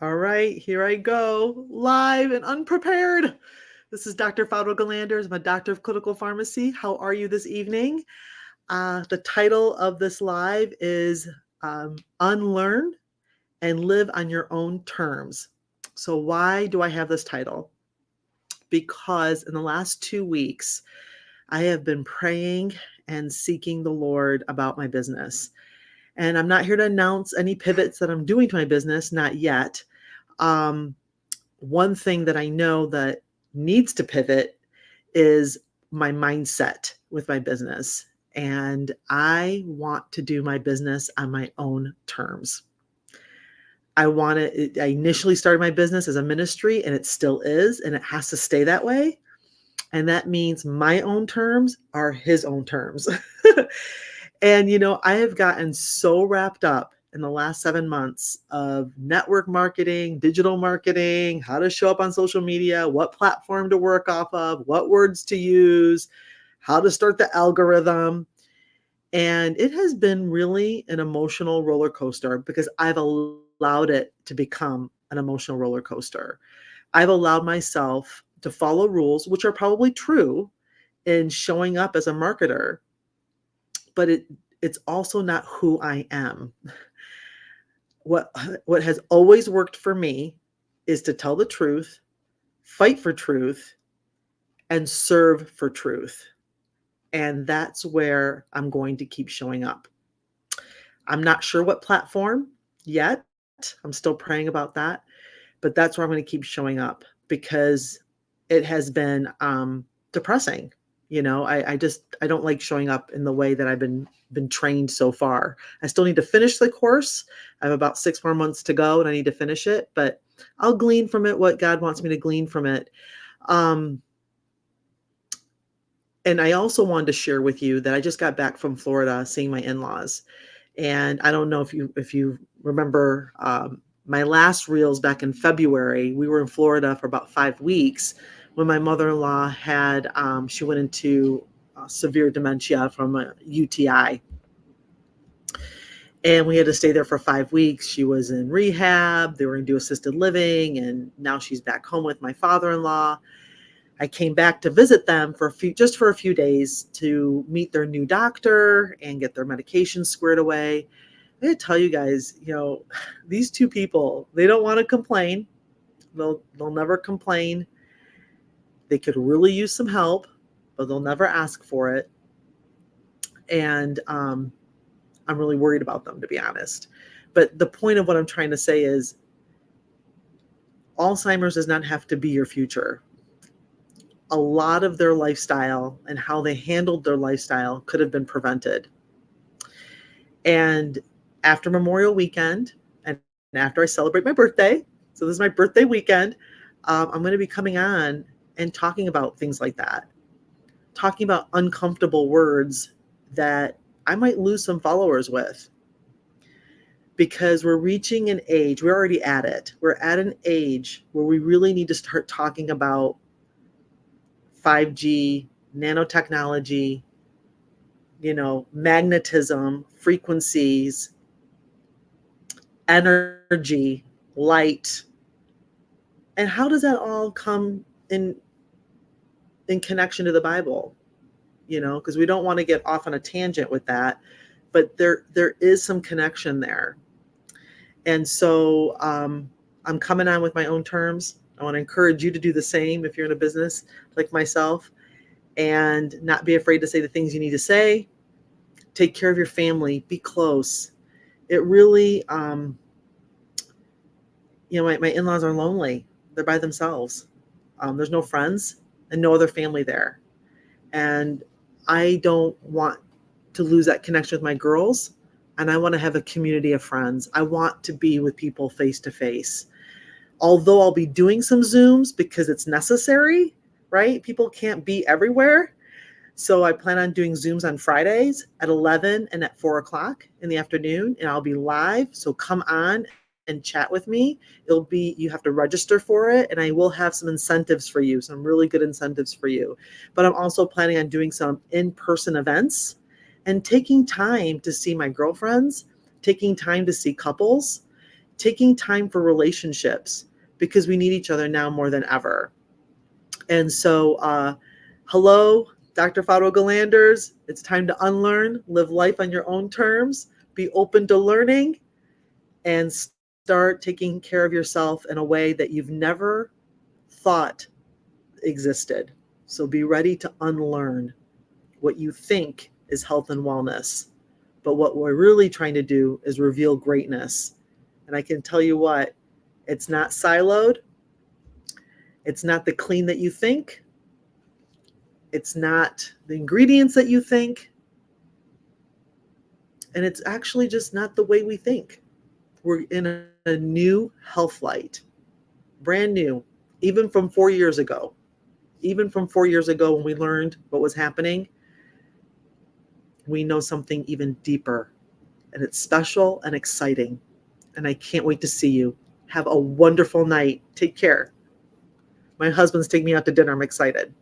All right, here I go, live and unprepared. This is Dr. Faudo Galanders. I'm a doctor of clinical pharmacy. How are you this evening? The title of this live is Unlearn and Live on Your Own Terms. So why do I have this title? Because in the last 2 weeks, I have been praying and seeking the Lord about my business. And I'm not here to announce any pivots that I'm doing to my business, not yet. One thing that I know that needs to pivot is my mindset with my business. And I want to do my business on my own terms. I initially started my business as a ministry, and it still is, and it has to stay that way. And that means my own terms are his own terms. And, I have gotten so wrapped up in the last 7 months of network marketing, digital marketing, how to show up on social media, what platform to work off of, what words to use, how to start the algorithm. And it has been really an emotional roller coaster because I've allowed it to become an emotional roller coaster. I've allowed myself to follow rules, which are probably true in showing up as a marketer, but it's also not who I am. What has always worked for me is to tell the truth, fight for truth, and serve for truth. And that's where I'm going to keep showing up. I'm not sure what platform yet. I'm still praying about that. But that's where I'm going to keep showing up because it has been depressing. I don't like showing up in the way that I've been trained so far. I still need to finish the course. I have about 6 more months to go and I need to finish it, but I'll glean from it what God wants me to glean from it. And I also wanted to share with you that I just got back from Florida seeing my in-laws. And I don't know if you remember my last reels back in February. We were in Florida for about 5 weeks when my mother-in-law had, she went into severe dementia from a UTI. And we had to stay there for 5 weeks. She was in rehab. They were going to do assisted living. And now she's back home with my father-in-law. I came back to visit them for a few days to meet their new doctor and get their medication squared away. I gotta tell you guys, these two people, they don't want to complain. They'll never complain. They could really use some help, but they'll never ask for it. And I'm really worried about them, to be honest. But the point of what I'm trying to say is Alzheimer's does not have to be your future. A lot of their lifestyle and how they handled their lifestyle could have been prevented. And after Memorial Weekend and after I celebrate my birthday, so this is my birthday weekend, I'm going to be coming on and talking about things like that, talking about uncomfortable words that I might lose some followers with, because we're reaching an age, we're already at it. We're at an age where we really need to start talking about 5G, nanotechnology, magnetism, frequencies, energy, light. And how does that all come in connection to the Bible? Because we don't want to get off on a tangent with that, but there is some connection there. And so I'm coming on with my own terms. I want to encourage you to do the same if you're in a business like myself, and not be afraid to say the things you need to say. Take care of your family. Be close. It really, my in-laws are lonely. They're by themselves. There's no friends and no other family there. And I don't want to lose that connection with my girls. And I want to have a community of friends. I want to be with people face to face. Although I'll be doing some Zooms because it's necessary, right? People can't be everywhere. So I plan on doing Zooms on Fridays at 11 and at 4 o'clock in the afternoon, and I'll be live. So come on and chat with me. You have to register for it, and I will have some incentives for you, some really good incentives for you. But I'm also planning on doing some in-person events and taking time to see my girlfriends, taking time to see couples, taking time for relationships because we need each other now more than ever. And so, hello, Dr. Fado Galanders. It's time to unlearn, live life on your own terms, be open to learning, and start taking care of yourself in a way that you've never thought existed. So be ready to unlearn what you think is health and wellness. But what we're really trying to do is reveal greatness. And I can tell you what, it's not siloed. It's not the clean that you think. It's not the ingredients that you think. And it's actually just not the way we think. We're in a new health light, brand new, even from 4 years ago. Even from 4 years ago when we learned what was happening, we know something even deeper. And it's special and exciting. And I can't wait to see you. Have a wonderful night. Take care. My husband's taking me out to dinner. I'm excited.